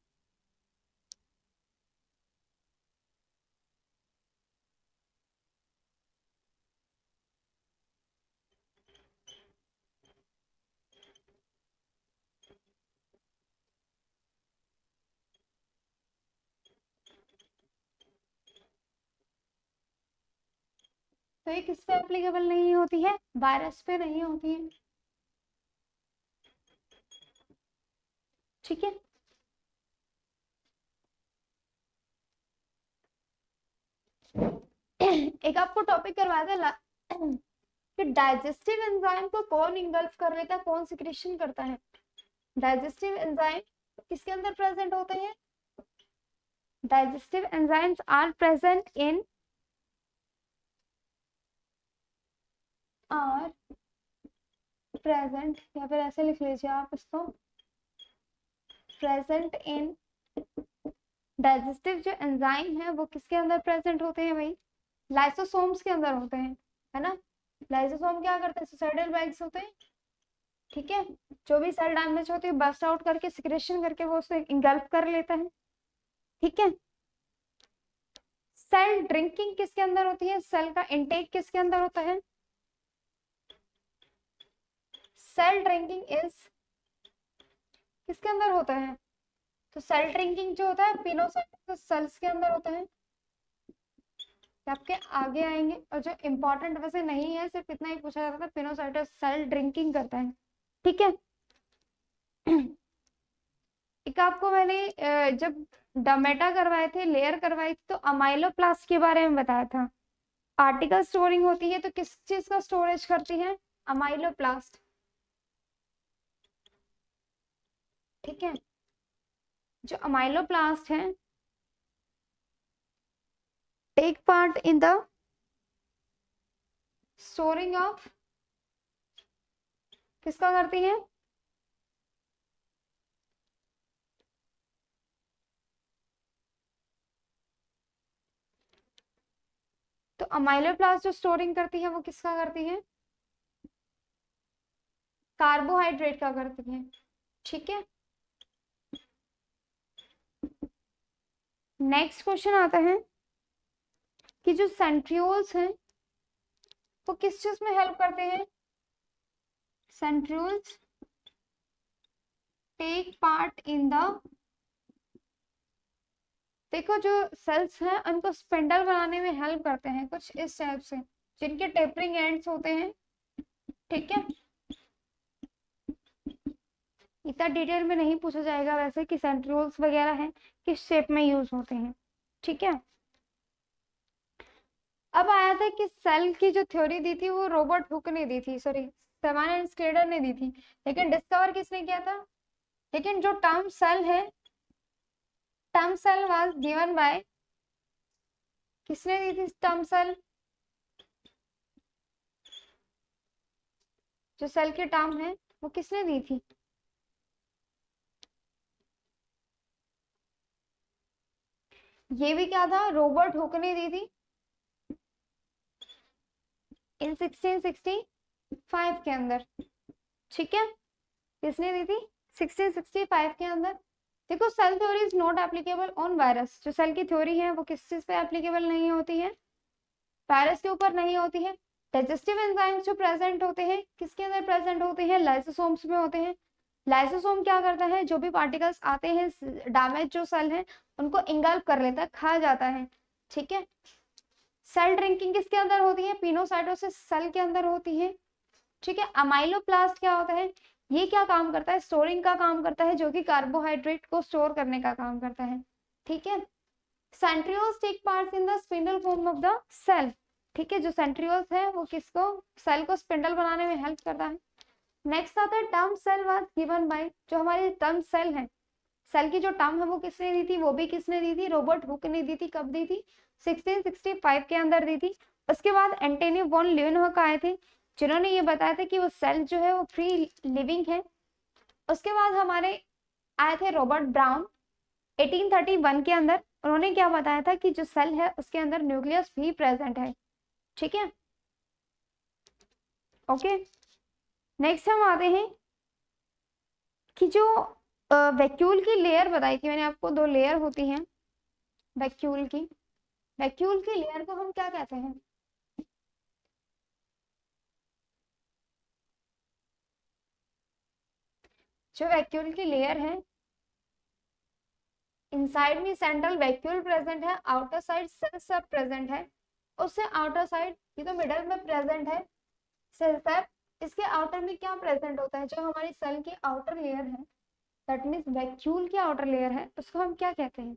तो ये किस पे एप्लीकेबल नहीं होती है? वायरस पे नहीं होती है। ठीक है, एक आपको टॉपिक करवाया था कि डाइजेस्टिव एंजाइम को कौन इंगल्फ कर लेता है, कौन सिक्रेशन करता है? डाइजेस्टिव एंजाइम किसके अंदर प्रेजेंट होते हैं? Digestive enzymes are present in, are present, या फिर ऐसे लिख लीजिए आप इसको, प्रेजेंट इन, डाइजेस्टिव जो एंजाइम है वो किसके अंदर प्रेजेंट होते हैं भाई? लाइसोसोम्स के अंदर होते हैं, है ना। लाइसोसोम क्या करते हैं? सुसाइडल बैग्स होते हैं। ठीक है, जो भी सेल डैमेज होती है बस्ट आउट करके, सिक्रेशन करके वो उसको इंगल्फ कर लेता है। ठीक है, सेल ड्रिंकिंग किसके अंदर होती है? सेल का इंटेक किसके अंदर होता है? सेल ड्रिंकिंग इज किसके अंदर होता है? तो सेल ड्रिंकिंग जो होता है पिनोसाइटोसिस सेल्स के अंदर होता है। आपके आगे आएंगे, और जो इम्पोर्टेंट वैसे नहीं है, सिर्फ इतना ही पूछा जाता था, पिनोसाइटोसिस सेल ड्रिंकिंग करता है। ठीक है, एक आपको मैंने जब डमेटा करवाए थे, लेयर करवाई थी, तो अमाइलोप्लास्ट के बारे में बताया था। पार्टिकल स्टोरिंग होती है तो किस चीज का स्टोरेज करती है? अमाइलोप्लास्ट। ठीक है, जो अमाइलोप्लास्ट है take part in the storing of, किसका करती है? तो अमाइलोप्लास्ट जो स्टोरिंग करती है वो किसका करती है? कार्बोहाइड्रेट का करती है। ठीक है, नेक्स्ट क्वेश्चन आता है कि जो सेंट्रियोल्स हैं वो किस चीज में हेल्प करते हैं। Centrioles take part in the, देखो जो सेल्स हैं उनको स्पिंडल बनाने में हेल्प करते हैं कुछ इस टाइप से, जिनके टेपरिंग एंड्स होते हैं। ठीक है, इतना डिटेल में नहीं पूछा जाएगा वैसे कि सेंट्रियोल्स वगैरह हैं किस शेप में यूज होते हैं। ठीक है, अब आया था कि सेल की जो थ्योरी दी थी वो रॉबर्ट हुक ने दी थी, सॉरी सेमान एंड स्लेटर ने दी थी, लेकिन डिस्कवर किसने किया था। लेकिन जो टर्म सेल है, term cell was given by, किसने दी थी टर्म सेल, जो सेल की टर्म है वो किसने दी थी। ये भी क्या था, रॉबर्ट हुक ने दी थी इन 1665 के अंदर। ठीक है, किसने दी थी 1665 के अंदर। देखो cell theory is not applicable on virus, जो सेल की थ्योरी है वो किस चीज पे एप्लीकेबल नहीं होती है, वायरस के ऊपर नहीं होती है। डाइजेस्टिव एंजाइम्स जो प्रेजेंट होते हैं किसके अंदर प्रेजेंट होते हैं, लाइसोसोम्स में होते हैं। लाइसोसोम क्या करता है, जो भी पार्टिकल्स आते हैं डैमेज जो सेल है उनको इंगल्फ कर लेता है, खा जाता है। ठीक है, सेल ड्रिंकिंग किसके अंदर होती है, पिनोसाइटोसिस सेल के अंदर होती है। ठीक है, अमाइलोप्लास्ट क्या होता है, ये क्या काम करता है, स्टोरिंग का काम करता है, जो कि कार्बोहाइड्रेट को स्टोर करने का काम करता है। ठीक है, centrioles take part in the spindle form of the cell. ठीक है, जो सेंट्रियोल्स है वो किसको, सेल को स्पिंडल बनाने में हेल्प करता है। नेक्स्ट आता है term cell was given by, जो हमारी टर्म सेल है, सेल की जो टर्म है वो किसने दी थी, वो भी किसने दी थी, रॉबर्ट हुक ने दी थी। कब दी थी, 1665 के अंदर दी थी। उसके बाद एंटोनी वॉन लीeuwenhoek आए थे, जिन्होंने ये बताया था कि वो सेल जो है वो फ्री लिविंग है। उसके बाद हमारे आए थे रॉबर्ट ब्राउन 1831 के अंदर, उन्होंने क्या बताया था कि जो सेल है उसके अंदर न्यूक्लियस भी प्रेजेंट है। ठीक है, ओके, नेक्स्ट हम आते हैं कि जो वैक्यूल की लेयर बताई थी मैंने आपको, दो लेयर होती हैं वैक्यूल की, वैक्यूल की लेयर को हम क्या कहते हैं। जो वैक्यूल की लेयर है, इनसाइड में सेंट्रल वैक्यूल प्रेजेंट है, आउटर साइड सेल सब प्रेजेंट है। उससे आउटर साइड, ये तो मिडल में प्रेजेंट है सेल सब, इसके आउटर में क्या प्रेजेंट होता है, जो हमारी सेल की आउटर लेयर है, दैट मीन्स वैक्यूल की आउटर लेयर है, उसको हम क्या कहते हैं।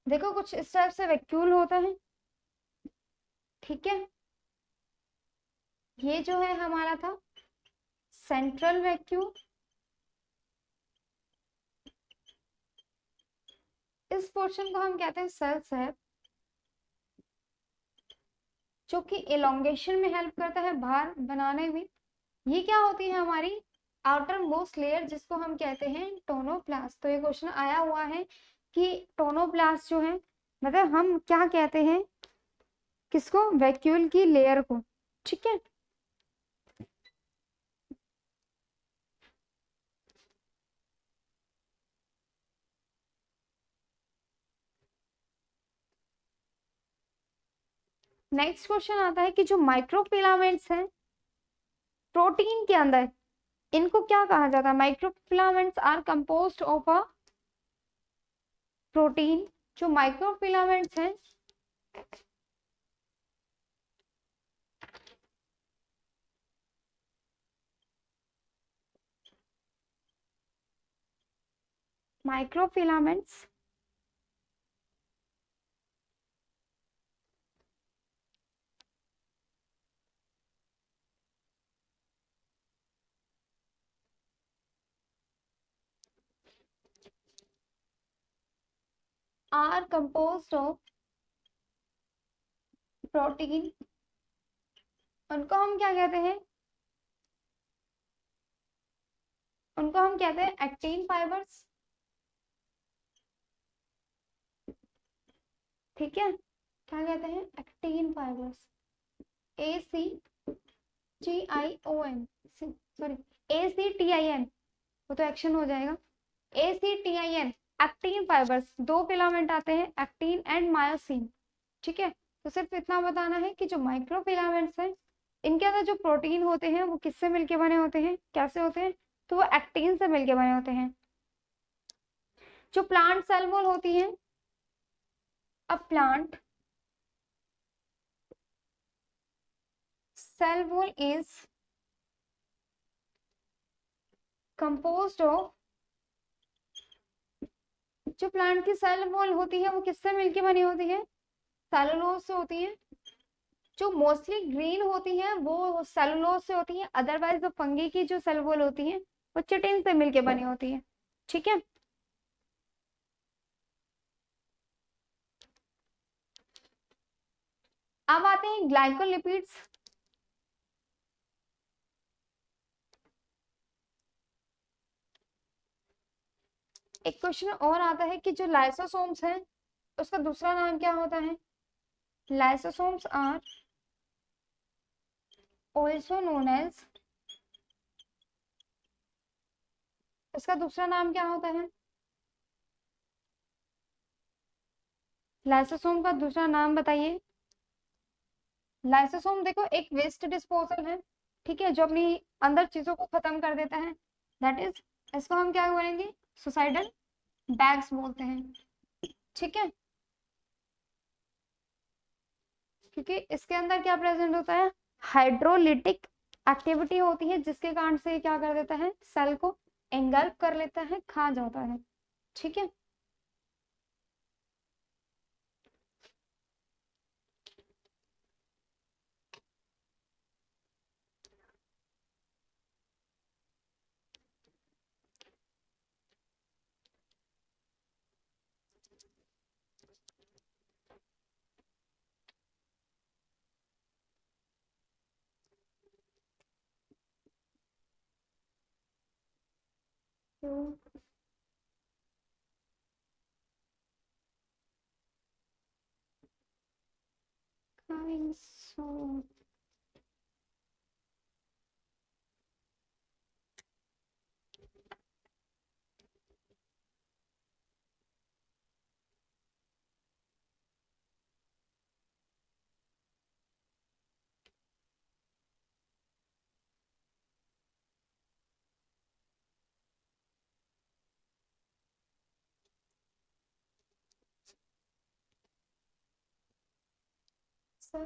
देखो कुछ इस टाइप से वैक्यूल होता है। ठीक है, ये जो है हमारा था सेंट्रल वैक्यूल, इस पोर्शन को हम कहते हैं सेल सैप, जो कि एलोंगेशन में हेल्प करता है बाहर बनाने में। ये क्या होती है हमारी आउटर मोस्ट लेयर, जिसको हम कहते हैं टोनोप्लास्ट। तो ये क्वेश्चन आया हुआ है कि टोनोप्लास्ट जो है, मतलब हम क्या कहते हैं किसको, वैक्यूल की लेयर को। ठीक है, नेक्स्ट क्वेश्चन आता है कि जो माइक्रोफिलामेंट्स हैं प्रोटीन के अंदर, इनको क्या कहा जाता है। Microfilaments are composed of a protein, जो माइक्रोफिलामेंट्स हैं microfilaments are composed of protein, उनको हम क्या कहते हैं, उनको हम कहते हैं एक्टिन फाइबर्स। ठीक है, क्या कहते हैं, actin fibres, ACGION, sorry ACTIN, वो तो एक्शन हो जाएगा, ACTIN, एक्टीन फाइबर्स, दो फिलामेंट आते हैं, एक्टीन एंड मायोसिन। ठीक है, तो सिर्फ इतना बताना है कि जो माइक्रो फिलामेंट्स हैं इनके अंदर जो प्रोटीन होते हैं वो किससे मिलके बने होते हैं, कैसे होते हैं, तो वो एक्टीन से मिलके बने होते हैं। जो प्लांट सेल वॉल होती है, अब plant cell wall is composed of, जो प्लांट की सेल वॉल होती है वो किससे मिलके बनी होती है, सेलुलोज से होती है। जो मोस्टली ग्रीन होती है वो सेलुलोज से होती है, अदरवाइज जो फंगी की जो सेल वॉल होती है वो चिटिन से मिलके बनी होती है। ठीक है, अब आते हैं ग्लाइकोलिपिड्स। एक क्वेश्चन और आता है कि जो लाइसोसोम्स हैं उसका दूसरा नाम क्या होता है, lysosomes are also known as, इसका दूसरा नाम क्या होता है, लाइसोसोम का दूसरा नाम बताइए। लाइसोसोम देखो एक वेस्ट डिस्पोजल है, ठीक है, जो अपनी अंदर चीजों को खत्म कर देता है, दैट इज, इसको हम क्या बोलेंगे, सुसाइडल बैग्स बोलते हैं। ठीक है, क्योंकि इसके अंदर क्या प्रेजेंट होता है, हाइड्रोलिटिक एक्टिविटी होती है जिसके कारण से ये क्या कर देता है, सेल को एंगल्फ कर लेता है, खा जाता है। ठीक है, तो coming soon. सर